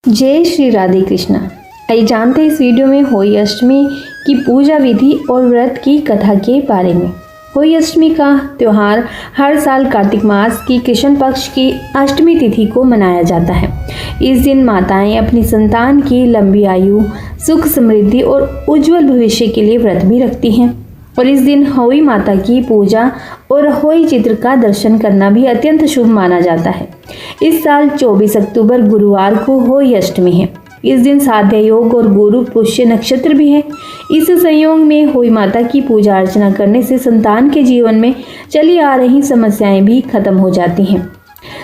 जय श्री राधे कृष्णा। आइए जानते हैं इस वीडियो में होली अष्टमी की पूजा विधि और व्रत की कथा के बारे में। होली अष्टमी का त्यौहार हर साल कार्तिक मास की कृष्ण पक्ष की अष्टमी तिथि को मनाया जाता है। इस दिन माताएं अपनी संतान की लंबी आयु, सुख समृद्धि और उज्जवल भविष्य के लिए व्रत भी रखती हैं। और इस दिन होली माता की पूजा और होली चित्र का दर्शन करना भी अत्यंत शुभ माना जाता है। इस साल 24 अक्टूबर गुरुवार को होली अष्टमी है। इस दिन साध्य योग और गुरु पुष्य नक्षत्र भी है। इस संयोग में होली माता की पूजा अर्चना करने से संतान के जीवन में चली आ रही समस्याएं भी खत्म हो जाती हैं।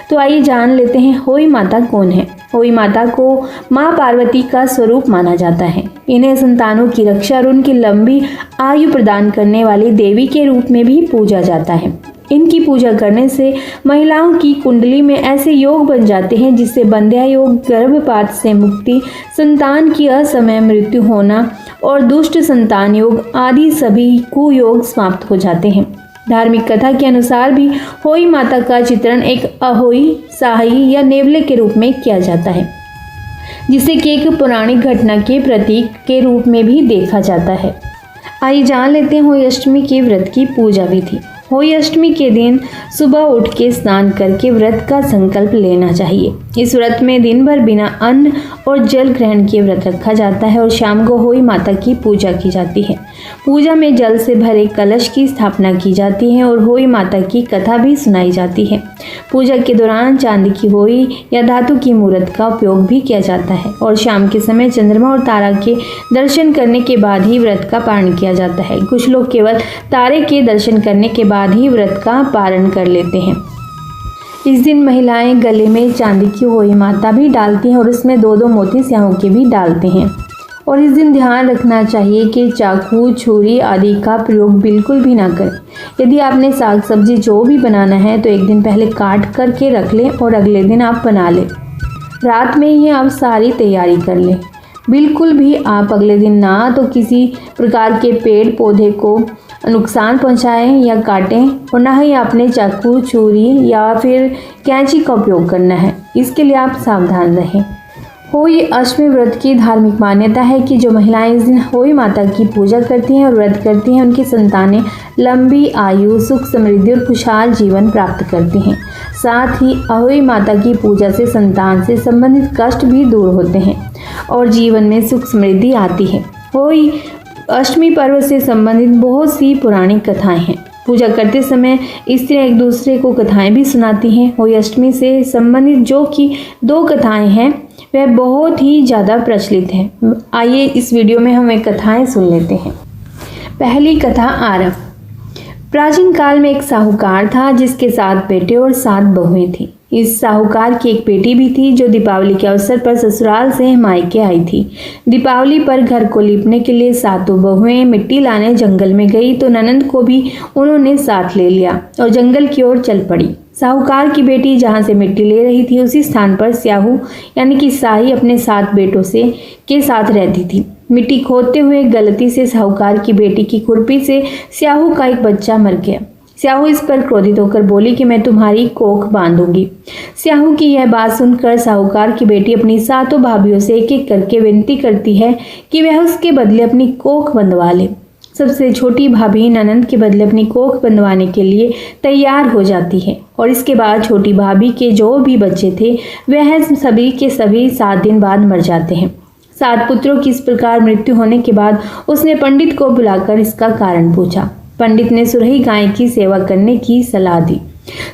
तो आइए जान लेते हैं होली माता कौन है। होली माता को माँ पार्वती का स्वरूप माना जाता है। इन्हें संतानों की रक्षा और उनकी लंबी आयु प्रदान करने वाली देवी के रूप में भी पूजा जाता है। इनकी पूजा करने से महिलाओं की कुंडली में ऐसे योग बन जाते हैं जिससे बंध्या योग, गर्भपात से मुक्ति, संतान की असमय मृत्यु होना और दुष्ट संतान योग आदि सभी कुयोग समाप्त हो जाते हैं। धार्मिक कथा के अनुसार भी होली माता का चित्रण एक अहोई, साही या नेवले के रूप में किया जाता है, जिसे कि एक पौराणिक घटना के प्रतीक के रूप में भी देखा जाता है। आइए जान लेते हैं होली अष्टमी के व्रत की पूजा विधि। होली अष्टमी के दिन सुबह उठ के स्नान करके व्रत का संकल्प लेना चाहिए। इस व्रत में दिन भर बिना अन्न और जल ग्रहण किए व्रत रखा जाता है और शाम को होली माता की पूजा की जाती है। पूजा में जल से भरे कलश की स्थापना की जाती है और होली माता की कथा भी सुनाई जाती है। पूजा के दौरान चांदी की होली या धातु की मूर्त का उपयोग भी किया जाता है और शाम के समय चंद्रमा और तारा के दर्शन करने के बाद ही व्रत का पारण किया जाता है। कुछ लोग केवल तारे के दर्शन करने के बाद ही व्रत का पारण कर लेते हैं। इस दिन महिलाएं गले में चांदी की होली माता भी डालती हैं और उसमें दो मोती स्याहों के भी डालते हैं। और इस दिन ध्यान रखना चाहिए कि चाकू, छुरी आदि का प्रयोग बिल्कुल भी ना करें। यदि आपने साग सब्जी जो भी बनाना है तो एक दिन पहले काट करके रख लें और अगले दिन आप बना लें। रात में ही आप सारी तैयारी कर लें। बिल्कुल भी आप अगले दिन ना तो किसी प्रकार के पेड़ पौधे को नुकसान पहुंचाएं या काटें और ना ही आपने चाकू, छुरी या फिर कैंची का उपयोग करना है। इसके लिए आप सावधान रहें। होली अष्टमी व्रत की धार्मिक मान्यता है कि जो महिलाएं इस दिन होली माता की पूजा करती हैं और व्रत करती हैं, उनकी संतानें लंबी आयु, सुख समृद्धि और खुशहाल जीवन प्राप्त करती हैं। साथ ही होली माता की पूजा से संतान से संबंधित कष्ट भी दूर होते हैं और जीवन में सुख समृद्धि आती है। होली अष्टमी पर्व से संबंधित बहुत सी पौराणिक कथाएं हैं। पूजा करते समय स्त्रियां एक दूसरे को कथाएं भी सुनाती हैं। होली अष्टमी से संबंधित जो कि 2 कथाएं हैं वह बहुत ही ज़्यादा प्रचलित हैं। आइए इस वीडियो में हम एक कथाएं सुन लेते हैं। पहली कथा आरव। प्राचीन काल में एक साहूकार था जिसके 7 बेटे और 7 बहुएं थी। इस साहूकार की एक बेटी भी थी जो दीपावली के अवसर पर ससुराल से मायके आई थी। दीपावली पर घर को लीपने के लिए 7 बहुएं मिट्टी लाने जंगल में गई तो ननंद को भी उन्होंने साथ ले लिया और जंगल की ओर चल पड़ी। साहूकार की बेटी जहां से मिट्टी ले रही थी उसी स्थान पर स्याहू यानी कि साही अपने 7 बेटों के साथ रहती थी। मिट्टी खोदते हुए गलती से साहूकार की बेटी की खुरपी से स्याहू का एक बच्चा मर गया। स्याहू इस पर क्रोधित होकर बोली कि मैं तुम्हारी कोख बांधूंगी। स्याहू की यह बात सुनकर साहूकार की बेटी अपनी 7 भाभियों से एक एक करके विनती करती है कि वह उसके बदले अपनी कोख बंधवा ले। सबसे छोटी भाभी ननंद के बदले अपनी कोख बंधवाने के लिए तैयार हो जाती है और इसके बाद छोटी भाभी के जो भी बच्चे थे वह सभी के सभी 7 दिन बाद मर जाते हैं। 7 पुत्रों की इस प्रकार मृत्यु होने के बाद उसने पंडित को बुलाकर इसका कारण पूछा। पंडित ने सुरही गाय की सेवा करने की सलाह दी।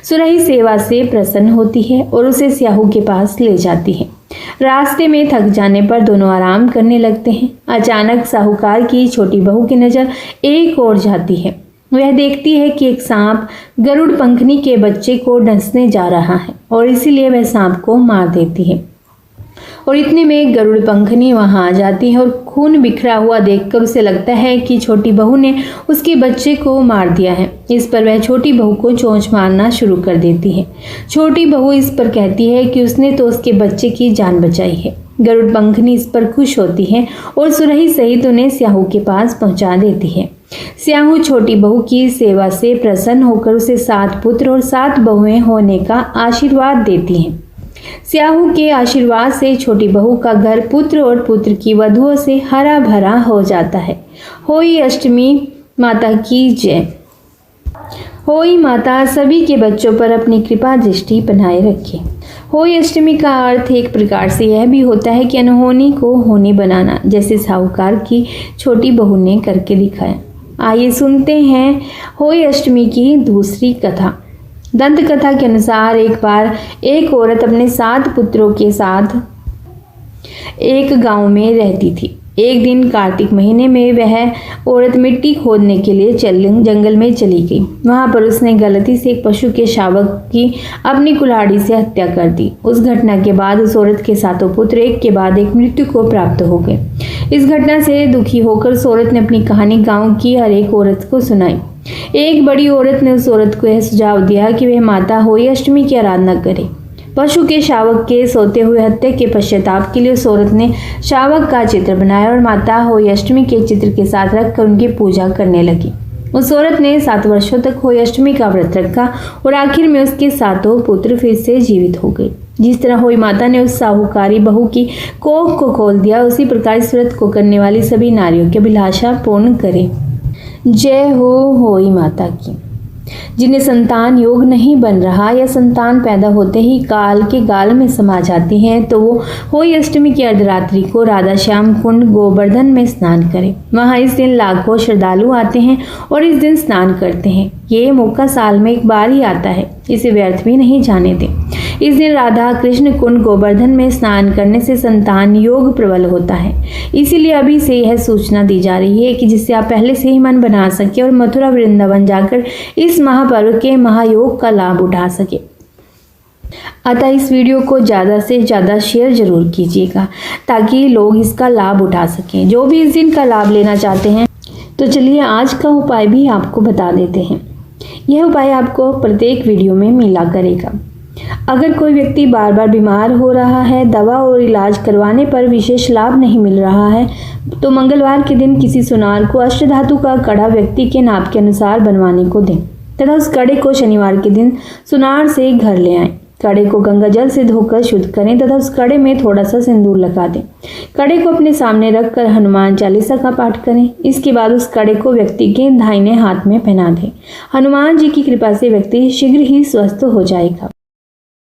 सुरही सेवा से प्रसन्न होती है और उसे स्याहू के पास ले जाती है। रास्ते में थक जाने पर दोनों आराम करने लगते हैं। अचानक साहूकार की छोटी बहू की नज़र एक ओर जाती है। वह देखती है कि एक सांप गरुड़ पंखनी के बच्चे को डंसने जा रहा है और इसीलिए वह सांप को मार देती है। और इतने में गरुड़ पंखनी वहां आ जाती है और खून बिखरा हुआ देखकर उसे लगता है कि छोटी बहू ने उसके बच्चे को मार दिया है। इस पर वह छोटी बहू को चोंच मारना शुरू कर देती है। छोटी बहू इस पर कहती है कि उसने तो उसके बच्चे की जान बचाई है। गरुड़ पंखनी इस पर खुश होती है और सुरही सहित उन्हें स्याहू के पास पहुंचा देती है। स्याहू छोटी बहू की सेवा से प्रसन्न होकर उसे 7 पुत्र और 7 बहुएं होने का आशीर्वाद देती हैं। स्याहू के आशीर्वाद से छोटी बहू का घर पुत्र और पुत्र की वधुओं से हरा भरा हो जाता है। होली अष्टमी माता की जय। होली माता सभी के बच्चों पर अपनी कृपा दृष्टि बनाए रखे। होली अष्टमी का अर्थ एक प्रकार से यह भी होता है कि अनहोनी को होनी बनाना, जैसे साहूकार की छोटी बहू ने करके दिखाया। आइए सुनते हैं होली अष्टमी की दूसरी कथा। दंत कथा के अनुसार एक बार एक औरत अपने 7 पुत्रों के साथ एक गांव में रहती थी। एक दिन कार्तिक महीने में वह औरत मिट्टी खोदने के लिए जंगल में चली गई। वहां पर उसने गलती से एक पशु के शावक की अपनी कुल्हाड़ी से हत्या कर दी। उस घटना के बाद उस औरत के 7 पुत्र एक के बाद एक मृत्यु को प्राप्त हो गए। इस घटना से दुखी होकर उस औरत ने अपनी कहानी गाँव की हर एक औरत को सुनाई। एक बड़ी औरत ने उस औरत को यह सुझाव दिया कि वह माता होली अष्टमी की आराधना करे। पशु के शावक के सोते हुए हत्या के पश्चाताप के लिए उस औरत ने शावक का चित्र बनाया और माता होली अष्टमी के चित्र के साथ रखकर उनकी पूजा करने लगी। उस औरत ने 7 वर्षों तक होली अष्टमी का व्रत रखा और आखिर में उसके 7 पुत्र फिर से जीवित हो गए। जिस तरह होली माता ने उस साहूकारी बहू की कोख को खोल दिया, उसी प्रकार इस व्रत को करने वाली सभी नारियों की अभिलाषा पूर्ण करे। जय हो होली माता की। जिन्हें संतान योग नहीं बन रहा या संतान पैदा होते ही काल के गाल में समा जाती हैं, तो वो होली अष्टमी की अर्धरात्रि को राधा श्याम कुंड गोवर्धन में स्नान करें। वहाँ इस दिन लाखों श्रद्धालु आते हैं और इस दिन स्नान करते हैं। ये मौका साल में एक बार ही आता है, इसे व्यर्थ भी नहीं जाने दें। इस दिन राधा कृष्ण कुंड गोवर्धन में स्नान करने से संतान योग प्रबल होता है। इसीलिए अभी से यह सूचना दी जा रही है कि जिससे आप पहले से ही मन बना सके और मथुरा वृंदावन जाकर इस महापर्व के महायोग का लाभ उठा सके। अतः इस वीडियो को ज़्यादा से ज़्यादा शेयर जरूर कीजिएगा ताकि लोग इसका लाभ उठा सकें, जो भी इस दिन का लाभ लेना चाहते हैं। तो चलिए आज का उपाय भी आपको बता देते हैं। यह उपाय आपको प्रत्येक वीडियो में मिला करेगा। अगर कोई व्यक्ति बार बार बीमार हो रहा है, दवा और इलाज करवाने पर विशेष लाभ नहीं मिल रहा है, तो मंगलवार के दिन किसी सुनार को अष्टधातु का कड़ा व्यक्ति के नाप के अनुसार बनवाने को दें तथा उस कड़े को शनिवार के दिन सुनार से घर ले आएं। कड़े को गंगा जल से धोकर शुद्ध करें तथा उस कड़े में थोड़ा सा सिंदूर लगा दें। कड़े को अपने सामने रखकर हनुमान चालीसा का पाठ करें। इसके बाद उस कड़े को व्यक्ति के दाहिने हाथ में पहना दें। हनुमान जी की कृपा से व्यक्ति शीघ्र ही स्वस्थ हो जाएगा।